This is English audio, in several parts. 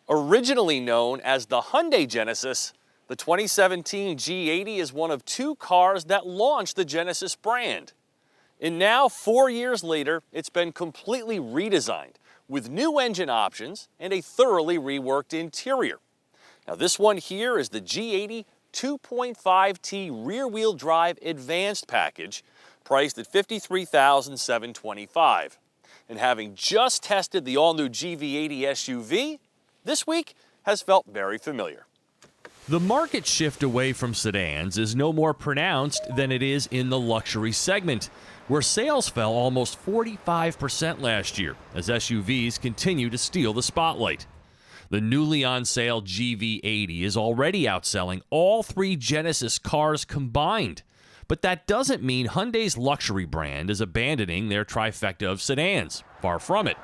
Originally known as the Hyundai Genesis, the 2017 G80 is one of two cars that launched the Genesis brand. And now, 4 years later, it's been completely redesigned with new engine options and a thoroughly reworked interior. Now this one here is the G80 2.5T rear-wheel drive Advanced Package, priced at $53,725. And having just tested the all-new GV80 SUV, this week has felt very familiar. The market shift away from sedans is no more pronounced than it is in the luxury segment, where sales fell almost 45% last year as SUVs continue to steal the spotlight. The newly on sale GV80 is already outselling all three Genesis cars combined. But that doesn't mean Hyundai's luxury brand is abandoning their trifecta of sedans. Far from it.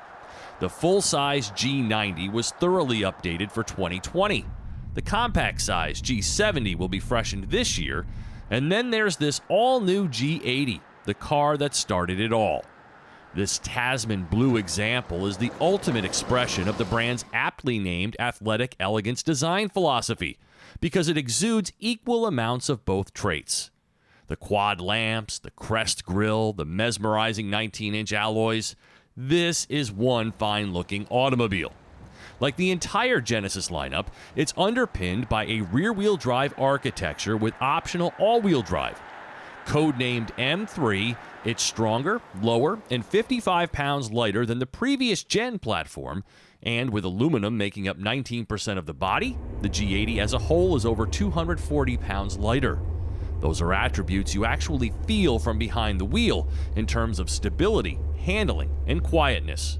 The full-size G90 was thoroughly updated for 2020. The compact-size G70 will be freshened this year. And then there's this all-new G80, the car that started it all. This Tasman blue example is the ultimate expression of the brand's aptly named athletic elegance design philosophy because it exudes equal amounts of both traits. The quad lamps, the crest grille, the mesmerizing 19-inch alloys. This is one fine-looking automobile. Like the entire Genesis lineup, it's underpinned by a rear-wheel drive architecture with optional all-wheel drive. Codenamed M3, it's stronger, lower, and 55 pounds lighter than the previous gen platform, and with aluminum making up 19% of the body, the G80 as a whole is over 240 pounds lighter. Those are attributes you actually feel from behind the wheel in terms of stability, handling, and quietness.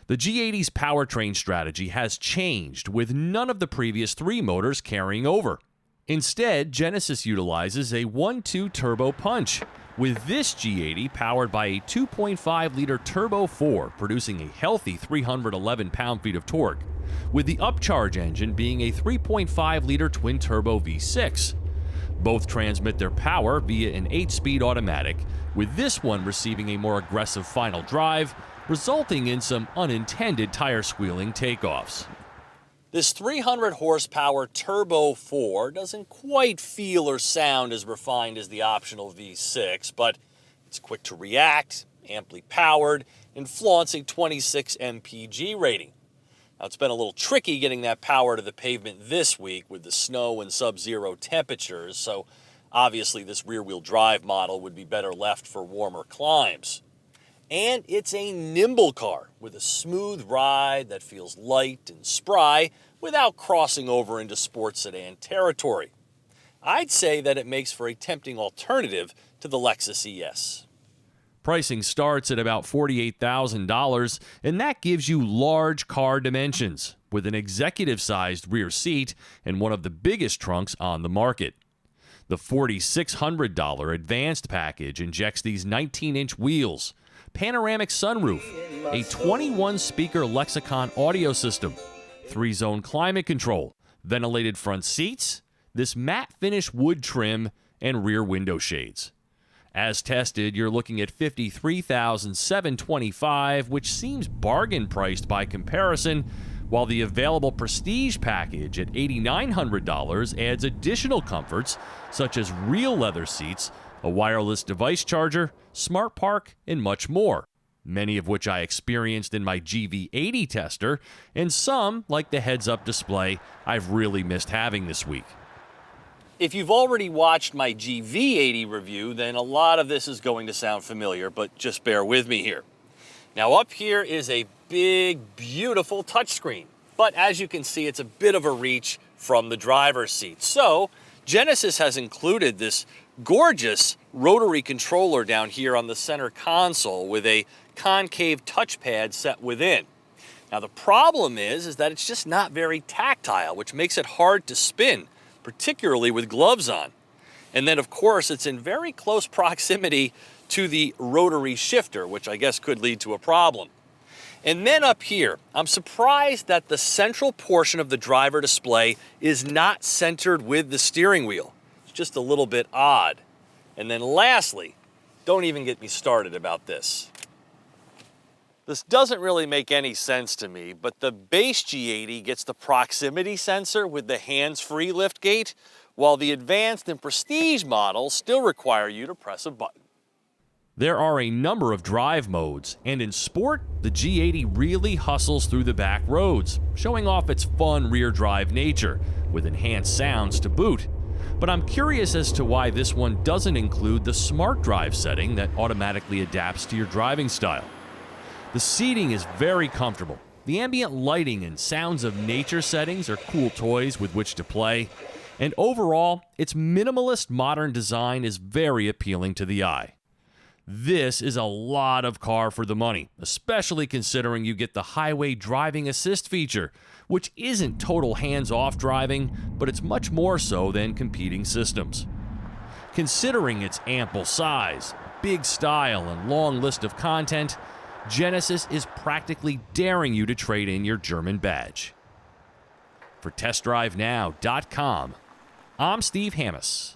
The G80's powertrain strategy has changed, with none of the previous three motors carrying over. Instead, Genesis utilizes a 1.2 turbo punch, with this G80 powered by a 2.5-liter Turbo 4, producing a healthy 311 pound-feet of torque, with the upcharge engine being a 3.5-liter twin-turbo V6. Both transmit their power via an 8-speed automatic, with this one receiving a more aggressive final drive, resulting in some unintended tire-squealing takeoffs. This 300 horsepower Turbo 4 doesn't quite feel or sound as refined as the optional V6, but it's quick to react, amply powered, and flaunts a 26 mpg rating. Now, it's been a little tricky getting that power to the pavement this week with the snow and sub-zero temperatures, so obviously this rear-wheel drive model would be better left for warmer climes. And it's a nimble car with a smooth ride that feels light and spry without crossing over into sports sedan territory. I'd say that it makes for a tempting alternative to the Lexus ES. Pricing starts at about $48,000, and that gives you large car dimensions, with an executive-sized rear seat and one of the biggest trunks on the market. The $4,600 Advanced Package injects these 19-inch wheels, panoramic sunroof, a 21-speaker Lexicon audio system, 3-zone climate control, ventilated front seats, this matte finish wood trim, and rear window shades. As tested, you're looking at $53,725, which seems bargain priced by comparison, while the available Prestige package at $8,900 adds additional comforts such as real leather seats, a wireless device charger, smart park, and much more, many of which I experienced in my GV80 tester, and some, like the heads-up display, I've really missed having this week. If you've already watched my GV80 review, then a lot of this is going to sound familiar, but just bear with me here. Now up here is a big, beautiful touchscreen, but as you can see, it's a bit of a reach from the driver's seat. So Genesis has included this gorgeous rotary controller down here on the center console with a concave touchpad set within. Now the problem is that it's just not very tactile, which makes it hard to spin, particularly with gloves on. And then of course it's in very close proximity to the rotary shifter, which I guess could lead to a problem. And then up here, I'm surprised that the central portion of the driver display is not centered with the steering wheel. It's just a little bit odd. And then lastly, don't even get me started about this. This doesn't really make any sense to me, but the base G80 gets the proximity sensor with the hands-free liftgate, while the advanced and prestige models still require you to press a button. There are a number of drive modes, and in sport, the G80 really hustles through the back roads, showing off its fun rear drive nature, with enhanced sounds to boot. But I'm curious as to why this one doesn't include the Smart Drive setting that automatically adapts to your driving style. The seating is very comfortable. The ambient lighting and sounds of nature settings are cool toys with which to play. And overall, its minimalist modern design is very appealing to the eye. This is a lot of car for the money, especially considering you get the highway driving assist feature, which isn't total hands-off driving, but it's much more so than competing systems. Considering its ample size, big style, and long list of content, Genesis is practically daring you to trade in your German badge. For TestDriveNow.com, I'm Steve Hammes.